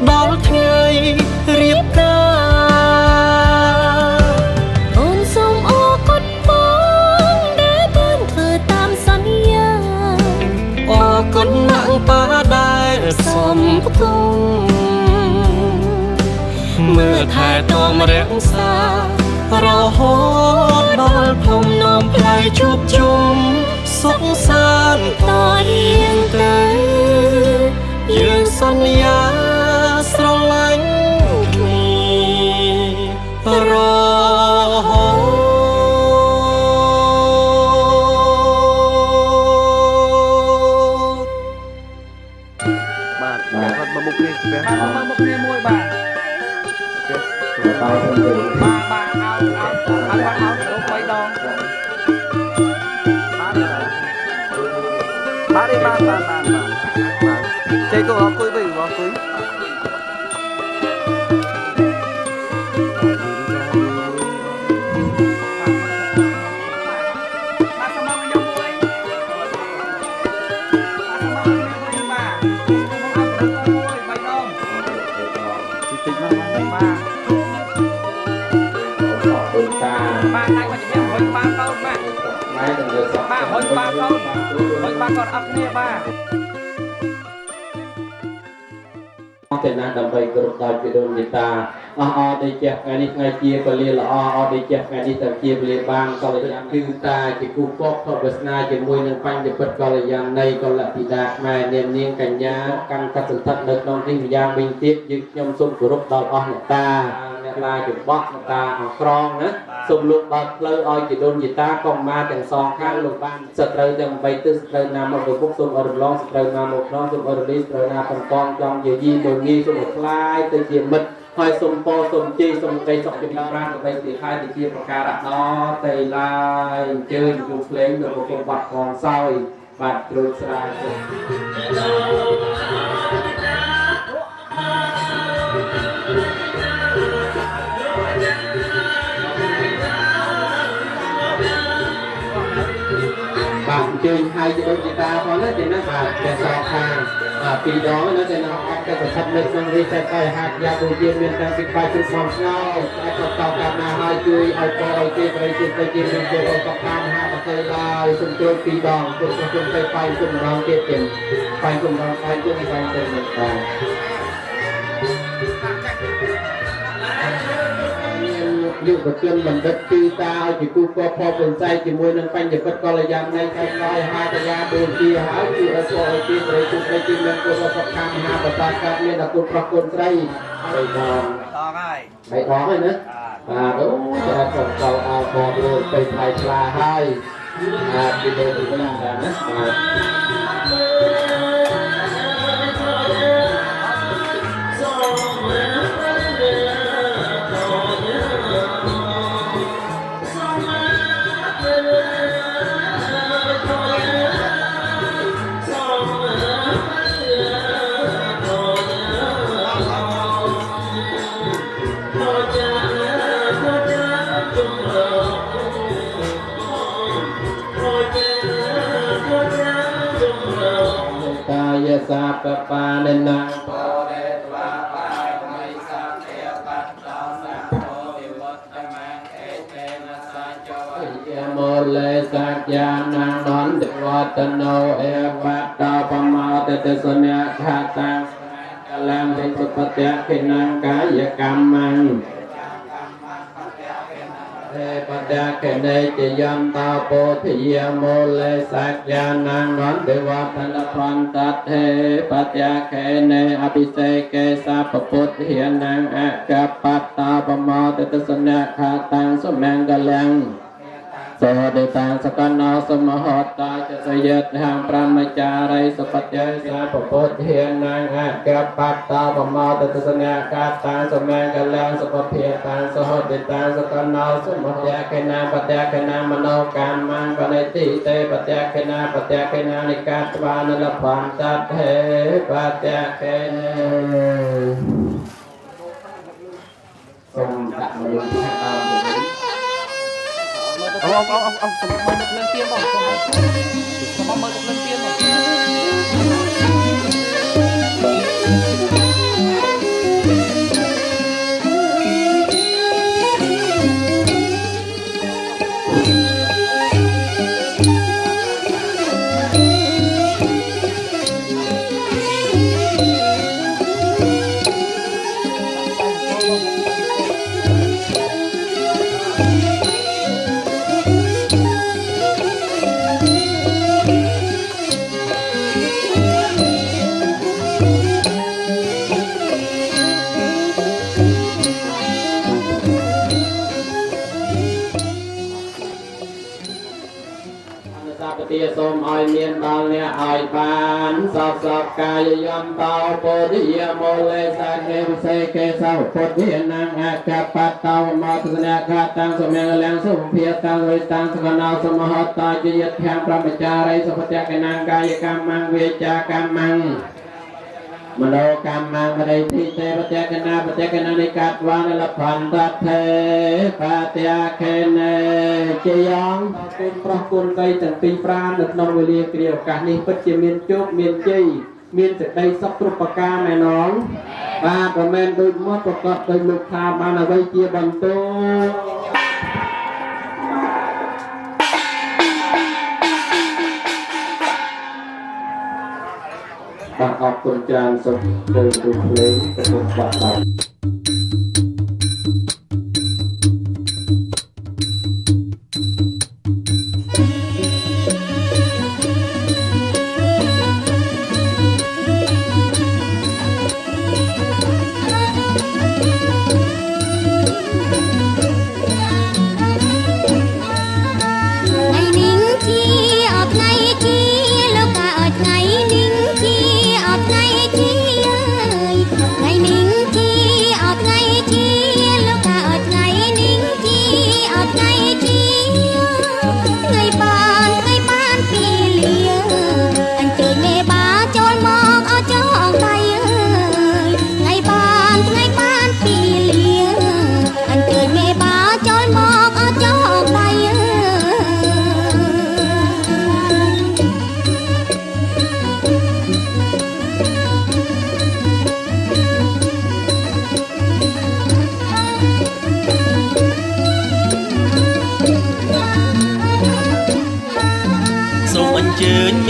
ដល់ថ្ងៃរៀបការអូនសូមអរគុណបងដែលបានធ្វើតាមសន្យាអរគុណណាស់ប៉ាដែលសុំផ្គង់មើលថែទាំរក្សារហូតដល់ភ្នំនោមផ្លៃជួបជុំសុខសាន្តតរៀងទៅយើងសន្យាស្រឡាញ់គ្នារហូតបាទគាត់មកមុខគ្នាស្ពះមកមុខគ្នាមួយបាទបាយទៅបាទឲ្យលោកបីដងបាទចេះក៏អគុយវិញអគុយបាទតែគាត់ជំរាបហុញបានកូនបាទម៉ែទៅលើសបាទហុញបាកូនហុញបាកូនអត់គ្នាបាទតែណាដើម្បីគ្រប់ដល់ពីដូនមេតាអស់អត់ទេចេះថ្ងៃនេះថ្ងៃជាពលាល្អអត់ទេចេះថ្ងៃនេះទៅជាពលាបានកល្យាណគឺតាជាគូពកខុសវាសនាជាមួយនឹងបញ្ញពិតកល្យាណនៃកលតិតាខ្មែរនាងកញ្ញាកាន់កាត់សន្ធិដ្ឋនៅក្នុងនេះម្យ៉ាងវិញទៀតយើងខ្ញុំសូមគោរពដល់អស់អ្នកតាអ្នកឡាចំបក់អ្នកតាអង្ក្រងណាសូមលោកដល់ផ្លូវឲ្យជាដូនជាតាកុំមកទាំងសងខាងលោកបានសត្រូវទាំង3ទិសត្រូវណាមកប្រពុកសូមអរំលងសត្រូវណាមកខ្នងសូមអរលីសត្រូវណាកំកងចង់យាយីមើងងាយសូមខ្លាយទៅជាមិត្តហើយសូមពោសូមជ័យសូមក្តីសុខចម្រើនដើម្បីទីខែទីជាប្រការៈដល់តែឡាយអញ្ជើញជុំភ្លេងនៅប្រពន្ធបាត់កងសោយបាទត្រួតស្រាយបាទអញ្ជើញហើយជាដូនជាតាផងណាចេះណាបាទតែសងខាងពីរដងនៅតែនៅអត់តែប្រសិទ្ធនៅក្នុងរីតែហាត់យ៉ាដូចជាមានតាំងពីបាយជួយសំស្ងោតែក៏តបតាមណាហើយជួយឲ្យពរឲ្យទេប្រតិទៅជាមានចូលទៅតាមមហាបតីឡើយសូមជួយពីរដងជួយទៅបាយគុំរងទៀតទៀតបាយគុំរងបាយជួយបាយទៅនេះបាទយុវជនបណ្ឌិតគឺតាឲ្យជាគូកោផលពិស័យជាមួយនឹងបញ្ញពិតកល្យាណនៃខេត្តហើយហាតយាដូចជាហើយគឺអសឲ្យជាស្រីជុំស្រីជាមានគុណសុខកម្មមហាបតាកើតមានដល់គុណប្រុសគុណស្រីហើយបងហើយណាបាទអូតែសំកល់អោបងរួចទៅថ្លៃថ្លាហើយពីលើពីណាដែរណាបាទសាបបានិណាបរេត្វាបាយមិសាទេបតតសាធោវិវត្តមាអេតេនសាចោយមលេសាជាណានន្តវតណោអេវតោបមោតេសនៈខាតាំកលាមវិសុបតៈខិណាកាយកម្មੰបដកេនេចយន្តោពោធិយមូលេសច្ចានានន្តវតនភន្តតេបតកេនេអភិសេកេសាពពុទ្ធិនាងអកបតតបមោតទសនៈខាតាំងសមង្គលំស สวัสดิตังสกันนสมหตตาจะสยดทางพระมจาริสปัจจัยสาปพุทธเฮียนางอาแกปัตตาปมาตตสเนกาตาสมัยกัลยังสปเพียตังสหดิตังสกันนสมหตยาเกนาปัจจเกนามโนกามังปณิติเตปัจจเกนานิกาตวานลพันตัตเถปัจจเกนาทรงตะมรุขตาเอาสมมติเรื่องเตี้ยบอกสมมติเรื่องเตี้ยบอกសូមឲ្យមានដល់អ្នកឲ្យបានសពសពកាយយន្តោពុរិយមូលេសាខេវិសេកេសោពុទ្ធិនាងអកបតោមោទសនៈកាតាំងសមងលំសុភិយតាំងវិតាំងសកណោសមហតតាជយិធាំប្រមចារិសុភតកណាងកាយកម្មងវេចាកម្មងមនោកម្មងបរិទិទេបតកណានិកាតវានលផន្តថេបតយខេនេជាយ៉ាងគុណប្រោះគុណដីទាំងពីរប្រាននៅក្នុងវេលាគ្រាឱកាសនេះពិតជាមានជោគមានជ័យមានសេចក្តីសុខគ្រប់ប្រការណែនងបាទប្រមែនដូចមកប្រកបដោយលោកថាបានអ្វីជាបន្ទូលបាទអរគុណច្រើនសូមទៅดูเพลงទៅបាត់បាទ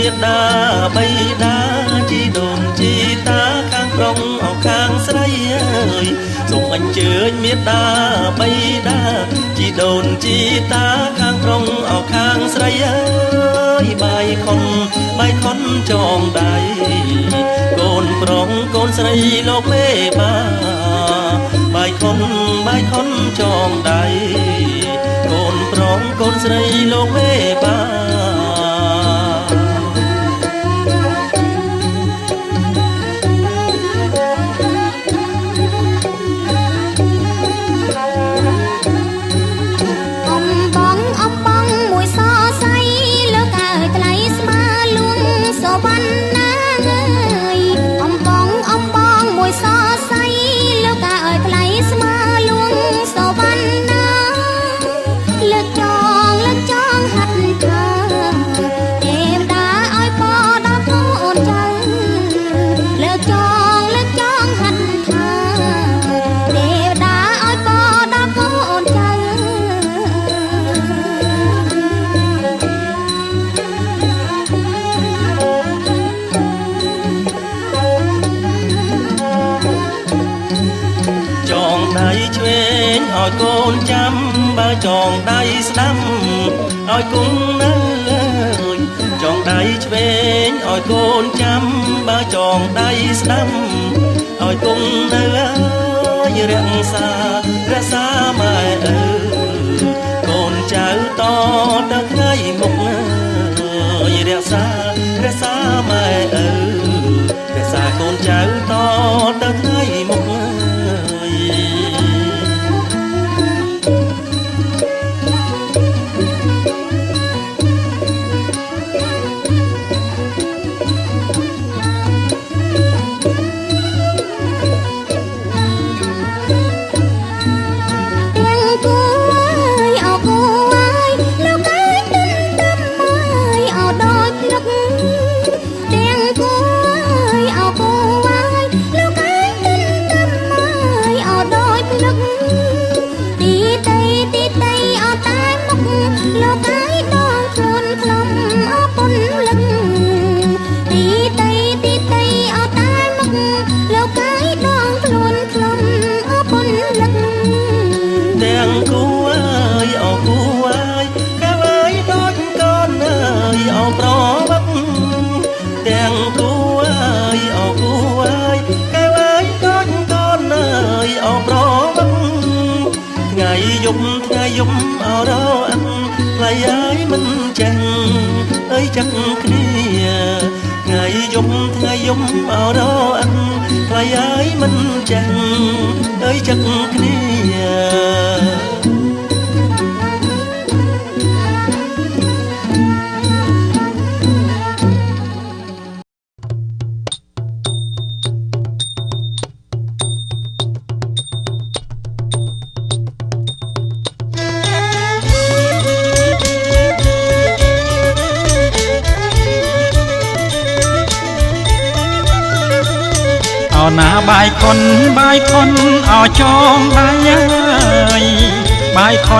មេដាបៃតាជីដូនជីតាខាងប្រុងអោខាងស្រីអើយសូមអញ្ជើញមេដាបៃតាជីដូនជីតាខាងប្រុងអោខាងស្រីអើយបាយខុនចងដៃកូនប្រុងកូនស្រីលោកមេបាបាយខុនចងដៃកូនប្រុងកូនស្រីលោកមេបាឲ្យកូនចាំបើចងដៃស្ដាំឲ្យគង់នៅចងដៃឆ្វេងឲ្យកូនចាំបើចងដៃស្ដាំឲ្យគង់នៅរក្សាម៉ែកូន ចៅតទៅថ្ងៃមុខរក្សាម៉ែឪរក្សាកូនចៅតទៅថ្ងៃមុខថ្ងៃយប់អរអិនថ្លៃហើយមិនចាញ់អើយចឹងគ្នាថ្ងៃយប់អរអិនថ្លៃហើយមិនចាញ់អើយចឹងគ្នា ណាបាយខុនអោចងដៃអើយបាយខុ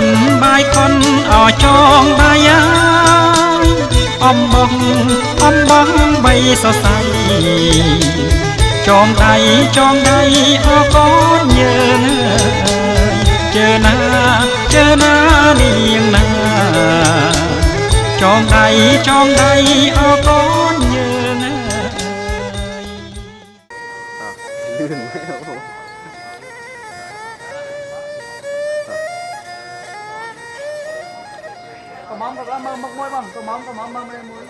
នអោចងដៃអើយអំបងបីសរសៃចងដៃអោកូនយើងជើណានាងណាចងដៃអោកូនយើងลื่นไหมครับผมกระหม่อมกับละมักมวยบ้างกระหม่อมบ้างไม่มวย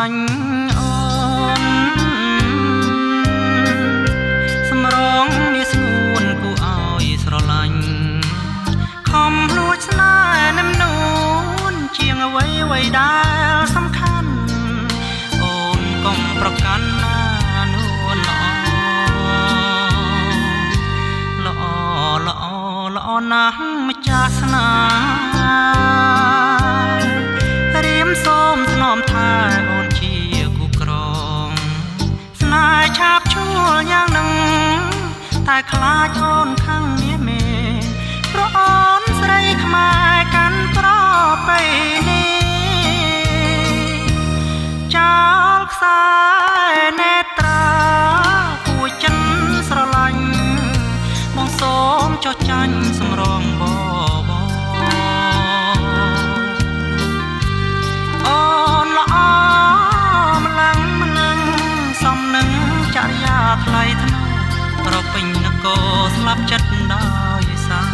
លាញ់អូនសម្រងនេះស្ងួនគួរឲ្យស្រឡាញ់ខំលួចស្នេហ៍នឹមនួនជាងអ្វីដែលសំខាន់អូនកុំប្រកាន់ណានួនល្អណាស់ម្ចាស់ស្នេហ៍រៀមសូមថ្នមថែអូនជាគូក្រងស្នេហ៍ឆាបឈួលយ៉ាងនឹងតែខ្លាចអូនខឹងមាមេព្រោះអូនស្រីខ្មែរកាន់ប្រពៃនេះចោលខ្សែនេត្រាគួចចិនស្រឡាញ់បងសូមចុះចាញ់សម្រងបបអូនល្អម្លឹងសំនឹងចរិយាថ្លៃថ្នូរប្រពៃនគរស្លាប់ចិត្តដោយសារ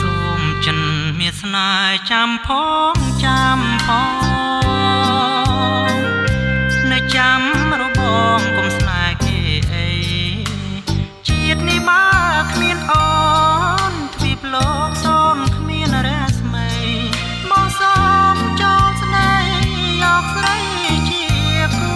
សូមចិនមានស្នេហ៍ចាំផងនៅចាំរបងកុំស្នេហ៍គេអីជាតិនេះបើគ្មានអូនទ្វីបលោកសូនគ្មានរស្មីមកសូមចូលស្នេហ៍យកស្រីជាគូ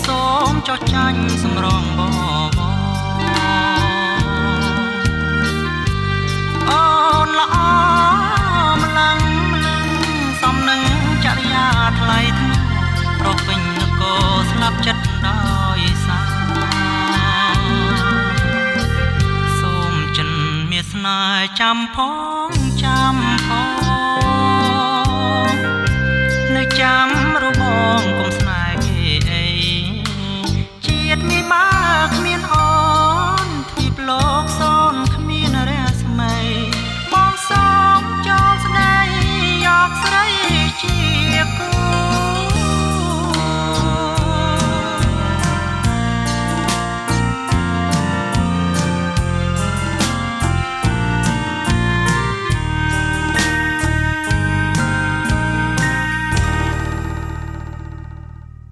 សូមចុះចាញ់សម្រងបបអូនល្អម្លឹងសំនឹងចរិយាថ្លៃថ្នូរប្រពៃនគរស្លាប់ចិត្តដោយសារសូមចិនមានស្នេហ៍ចាំផងនៅចាំរបងកុំស្នេហ៍គេអីជាតិនេះបើគ្មានអូនទ្វីបលោកសូនគ្មានរស្មីបងសូមចូលស្នេហ៍យកស្រីជា